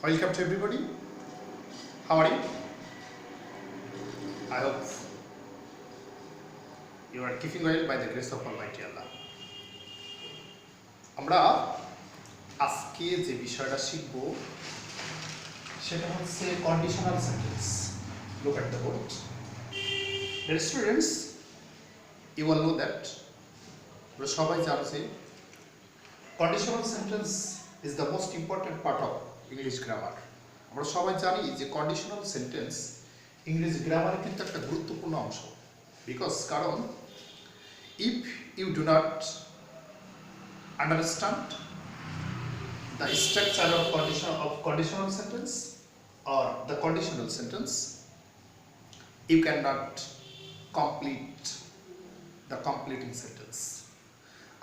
Welcome to everybody. How are you? I hope you are keeping well by the grace of Almighty Allah. আমরা আজকে যে বিষয়টা শিখব সেটা হচ্ছে conditional sentence. Look at the board. Dear students, you all know that আমরা সবাই জানো যে conditional sentence is the most important part of English grammar. আমরা সবাই জানি যে কন্ডিশনাল সেন্টেন্স ইংরেজি গ্রামারের কিন্তু একটা গুরুত্বপূর্ণ অংশ, বিকজ কারণ if you do not understand the structure of conditional sentence or the conditional sentence, you cannot complete the completing sentence.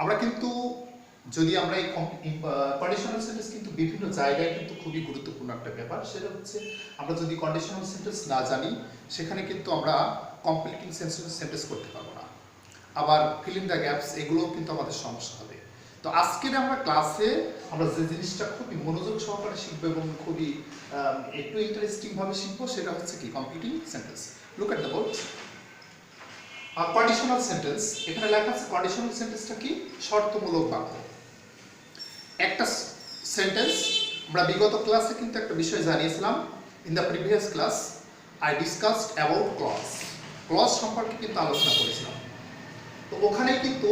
আমরা কিন্তু যদি আমরা এই কন্ডিশনাল সেন্টেন্স কিন্তু বিভিন্ন জায়গায় কিন্তু খুবই গুরুত্বপূর্ণ একটা ব্যাপার, সেটা হচ্ছে আমরা যদি কন্ডিশনাল সেন্টেন্স না জানি সেখানে কিন্তু আমরা কমপ্লিটিং সেন্টেন্স করতে পারবো না, আবার ফিল ইন দ্য গ্যাপস এগুলোও কিন্তু আমাদের সমস্যা হবে. তো আজকের আমরা ক্লাসে আমরা যে জিনিসটা খুবই মনোযোগ সহকারে শিখবো এবং খুবই একটু ইন্টারেস্টিং ভাবে শিখবো সেটা হচ্ছে কি completing sentence. Look at the board. Conditional sentence, এখানে লেখা আছে কন্ডিশনাল সেন্টেন্সটা কি? শর্তমূলক বাক্য. একটা সেন্টেন্স আমরা বিগত ক্লাসে কিন্তু একটা বিষয় জানিয়েছিলাম. In the previous class I discussed about clause. Clause সম্পর্কে কিন্তু আলোচনা করেছিলাম. তো ওখানে কিন্তু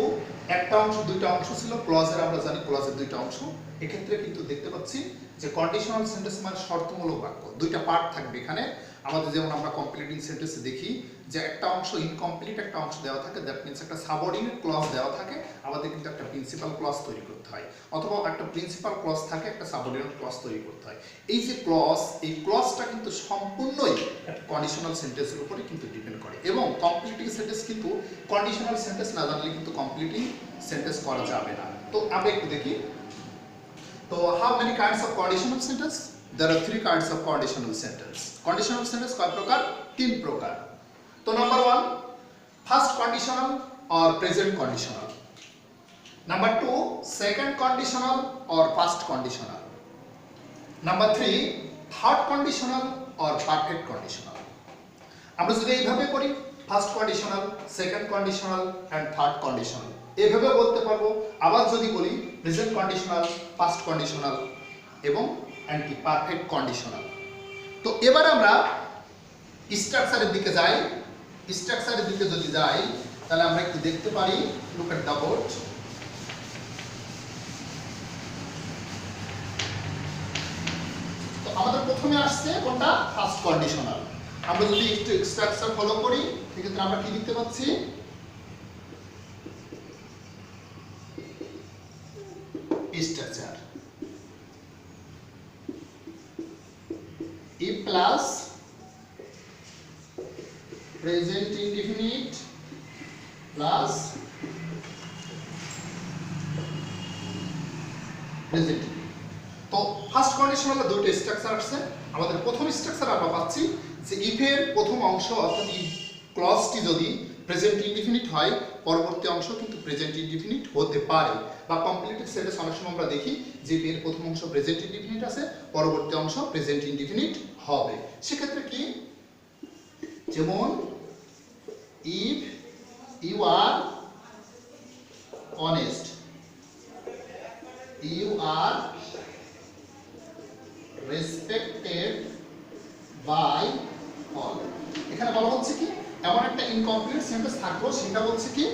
একটা অংশ দুইটা অংশ ছিল. ক্লজের আমরা জানি ক্লজের দুইটা অংশ. এক্ষেত্রে কিন্তু দেখতে পাচ্ছি যে কন্ডিশনাল সেন্টেন্স মানে শর্তমূলক বাক্য. দুইটা পার্ট থাকবে এখানে. আমাদের যেমন আমরা কমপ্লিটিং সেন্টেন্সে দেখি যে একটা অংশ ইনকমপ্লিট একটা অংশ দেওয়া থাকে, দ্যাট মিনস একটা সাবঅর্ডিনেট ক্লজ দেওয়া থাকে, আমাদের কিন্তু একটা প্রিন্সিপাল ক্লজ তৈরি করতে হয়, অথবা একটা প্রিন্সিপাল ক্লজ থাকে একটা সাবঅর্ডিনেট ক্লজ তৈরি করতে হয়. এই যে ক্লজ, এই ক্লজটা কিন্তু সম্পূর্ণই কন্ডিশনাল সেন্টেন্সের উপরে কিন্তু ডিপেন্ড করে. এবং কমপ্লিটিং সেন্টেন্স কিন্তু কন্ডিশনাল সেন্টেন্স না জানলে কিন্তু কমপ্লিটিং সেন্টেন্স করা যাবে না. তো আমরা একটু দেখি. তো how many kinds of conditional sentence? There are three kinds of conditional sentence. Conditional sentence কয় প্রকার? তিন প্রকার. তো number 1 first conditional or present conditional. Number 2 second conditional or past conditional. Number 3 third conditional or perfect conditional. আমরা যদি এইভাবে করি first conditional, second conditional and third conditional এভাবে বলতে পারবো. আবার যদি বলি প্রেজেন্ট কন্ডিশনাল, পাস্ট কন্ডিশনাল এবং অ্যান্টি পারফেক্ট কন্ডিশনাল. তো এবার আমরা স্ট্রাকচারের দিকে যাই. স্ট্রাকচারের দিকে যদি যাই তাহলে আমরা একটু দেখতে পারি. Look at the board. তো আমাদের প্রথমে আসছে কোনটা? First conditional. আমরা যদি একটু স্ট্রাকচার ফলো করি সেক্ষেত্রে আমরা কি লিখতে পাচ্ছি? স্ট্রাকচার ই plus present indefinite plus present. তো ফার্স্ট কন্ডিশনালে দুটো স্ট্রাকচার আছে. আমাদের প্রথম স্ট্রাকচার আমরা পাচ্ছি যে ইফ এর প্রথম অংশ অর্থাৎ ইফ ক্লজটি যদি প্রেজেন্ট ইনডিফিনিট হয় পরবর্তী অংশ কিন্তু প্রেজেন্ট ইনডিফিনিট হতে পারে. বা কমপ্লিটেড সেন্টেন্স অনেক সময় আমরা দেখি যে এর প্রথম অংশ প্রেজেন্ট ইনডিফিনিট আছে, পরবর্তী অংশ প্রেজেন্ট ইনডিফিনিট হবে. সেক্ষেত্রে কি? যেমন if you are honest, you are respected by all. এখানে বলা হচ্ছে কি এমন একটা ইনকমপ্লিট সেন্টেন্স থাকলো, সেটা বলছে কি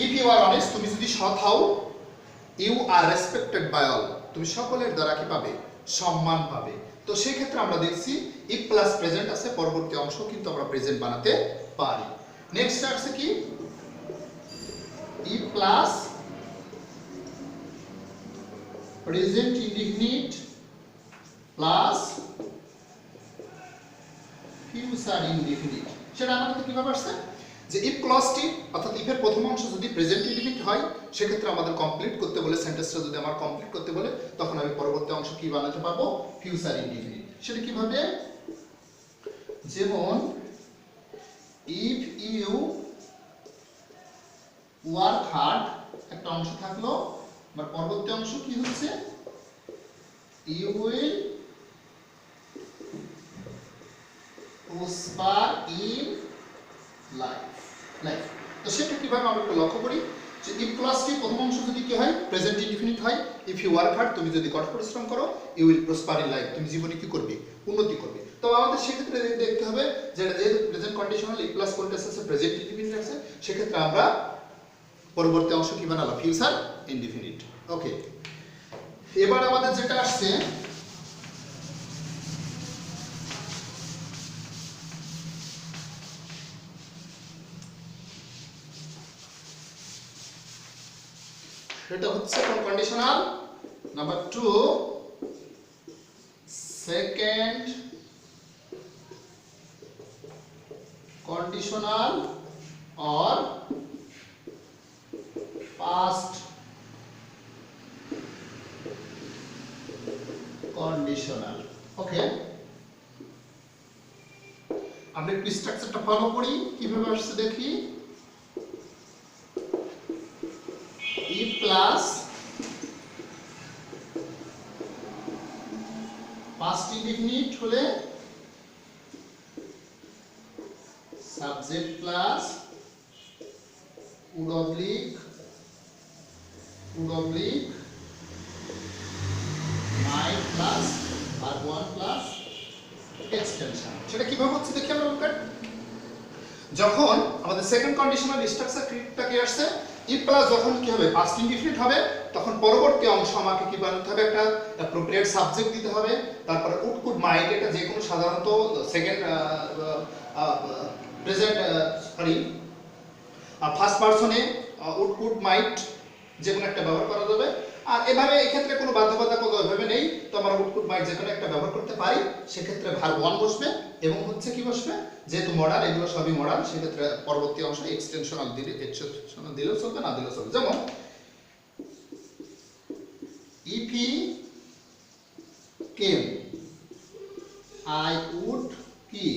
ইফ ইউ আর অনেস্ট, তুমি যদি সৎ হও, you are respected by all, তুমি সকলের দ্বারা কি পাবে? সম্মান পাবে. তো সেই ক্ষেত্রে আমরা দেখছি ইফ প্লাস প্রেজেন্ট আছে, পরবর্তী অংশ কিন্তু আমরা প্রেজেন্ট বানাতে পারি. নেক্সট আসছে কি if plus present indefinite plus future indefinite. সেটা আমাদের কিভাবে আসছে যে ইফ ক্লজটি অর্থাৎ ইফের প্রথম অংশ যদি প্রেজেন্ট ইনডিফিনিট হয় সেক্ষেত্রে আমাদের কমপ্লিট করতে বলে, সেন্টেন্সটা যদি আমার কমপ্লিট করতে বলে, তখন আমি পরবর্তী অংশ কি বানাতে পারবো? Future indefinite. সেটা কিভাবে? যেমন ইফ ইউ ওয়ার্ক হার্ড একটা অংশ থাকলো, বা পরবর্তী অংশ কি হচ্ছে? you will prosper in life life. তো সেটা কিভাবে আমরা একটু লক্ষ্য করি যে ইফ ক্লজটি প্রথম অংশ যদি কি হয় প্রেজেন্ট ইনডিফিনিট হয়, ইফ ইউ ওয়ার্ক হার্ড তুমি যদি কঠোর পরিশ্রম করো, you will prosper in life তুমি জীবনে কি করবে উন্নতি করবে। তো আমাদের সেক্ষেত্রে দেখতে হবে যে যেহেতু প্রেজেন্ট কন্ডিশনাল ইফ প্লাস কন্টেন্স আছে প্রেজেন্ট ইনডিফিনিট আছে, সেক্ষেত্রে আমরা পরবর্তী অংশ কি বানালাম ফিউচার ইনডিফিনিট। ওকে, এবার আমাদের যেটা আসছে সেটা হচ্ছে কোন conditional number 2 second conditional or past conditional। ওকে, আমরা একটু স্ট্রাকচারটা ফলো করি কিভাবে আসছে দেখি। ই প্লাস পাস্ট ইনডিফিনিট হলে subject plus would oblique might plus verb 1 plus extension। সেটা কিভাবে হচ্ছে দেখি আমরা লোকের যখন আমাদের সেকেন্ড কন্ডিশনাল স্ট্রাকচার ক্রিয়েটটা কি আসছে ইফ প্লাস যখন কি হবে পাস্ট ইনডিফিনিট হবে, তখন পরবর্তী অংশ আমাকে কি বানাতে হবে একটা অ্যাপ্রোপ্রিয়েট সাবজেক্ট দিতে হবে। তারপরে উড কুড মাইট এটা যে কোনো সাধারণত সেকেন্ড প্রেজেন্ট ফার্স্ট পারসনে উড কুড মাইট যে কোনো একটা ব্যবহার করা যাবে। আর এভাবে এই ক্ষেত্রে কোনো বাধ্যবাধকতা ওইভাবে নেই, তো আমরা উড কুড মাইট যে কোনো একটা ব্যবহার করতে পারি। সেক্ষেত্রে ভার্ব 1 বসবে এবং হচ্ছে কি বসবে যেহেতু মডাল এগুলো সবই মডাল, সেক্ষেত্রে পরবর্তী অংশ এক্সটেনশনাল দিলেও চলবে না দিলেও চলবে। যেমন if he came I would কি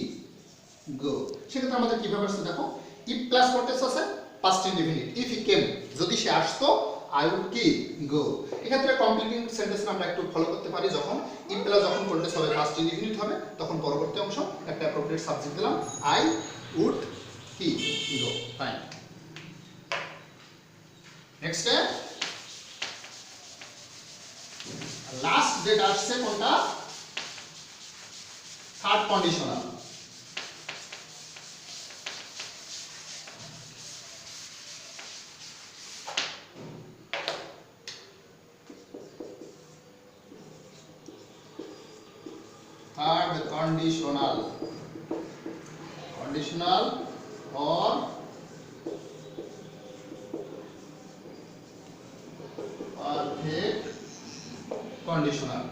go। সেক্ষেত্রে আমাদের কিভাবে আসছে দেখো if প্লাস কন্টেক্সট আছে past indefinite, if he came যদি সে আসতো I would কি go। এক্ষেত্রে কমপ্লিটিং সেন্টেন্স আমরা একটু ফলো করতে পারি, যখন if প্লাস যখন কন্টেক্সট হবে পাস্ট ইনডিফিনিট হবে তখন পরবর্তী অংশ একটা অ্যাপ্রোপ্রিয়েট সাবজেক্ট দিলাম I would কি go। ফাইন, নেক্সট লাস্ট যেটা আসছে কোনটা third conditional. third conditional or perfect conditional।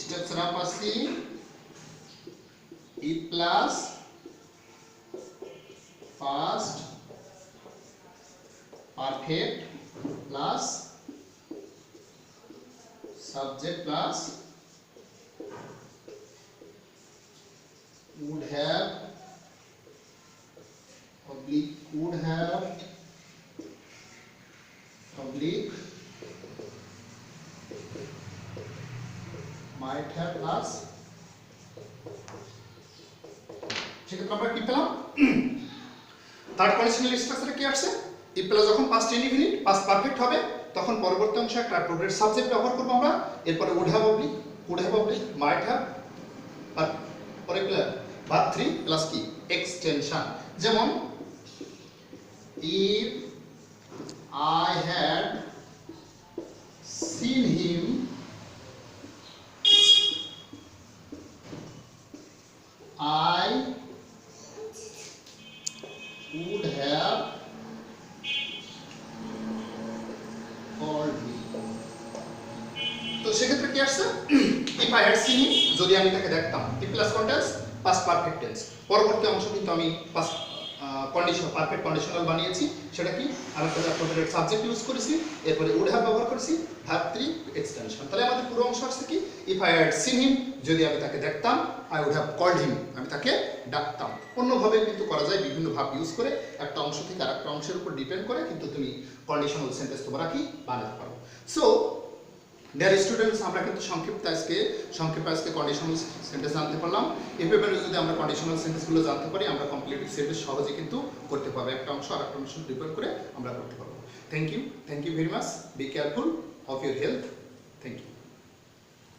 Structure আমরা পাচ্ছি ই plus past perfect plus subject plus would have oblique might have plus। সেক্ষেত্রে আমরা কি পেলাম থার্ড কন্ডিশনাল স্ট্রাকচারে কি আসছে ইফ প্লাস যখন পাস্ট ইনডিফিনিট পাস্ট পারফেক্ট হবে তখন পরবর্তী অংশে একটা অ্যাপ্রোপ্রিয়েট সাবজেক্ট ব্যবহার করব আমরা। এরপরে would have oblique might have আর পরে ভার্ব 3 প্লাস কি এক্সটেনশন। যেমন if I had seen him I would have called him। তো সেক্ষেত্রে কি আসছে if I had seen him যদি আমি তাকে দেখতাম, if প্লাস কন্টেন্স পাস্ট পারফেক্ট টেন্স, পরবর্তী অংশ কিন্তু আমি পাস্ট কন্ডিশন পারফেক্ট কন্ডিশনাল বানিয়েছি। সেটা কি, আমি একটা সাবজেক্ট ইউজ করেছি, এরপরে উড হ্যাভ ব্যবহার করেছি, ভার্ব 3 এক্সটেনশন। তাহলে আমাদের পুরো অংশ আসছে কি, if I had seen him, যদি আমি তাকে দেখতাম, I would have called him, আমি তাকে ডাকতাম। অন্যভাবে কিন্তু করা যায়, বিভিন্ন ভাব ইউজ করে একটা অংশ থেকে আরেকটা অংশের উপর ডিপেন্ড করে কিন্তু তুমি কন্ডিশনাল সেন্টেন্স তোমরা কি বানাতে পারো। সো ডিয়ার স্টুডেন্টস, আমরা কিন্তু সংক্ষেপে আজকে কন্ডিশনাল সেন্টেন্স জানতে পারলাম। এভাবে যদি আমরা কন্ডিশনাল সেন্টেন্সগুলো জানতে পারি, আমরা কমপ্লিট সেন্টেন্স সহজে কিন্তু করতে পারবো, একটা অংশ আরেকটা অংশ ডিপেন্ড করে আমরা করতে পারবো। Thank you very much, be careful of your health. Thank you.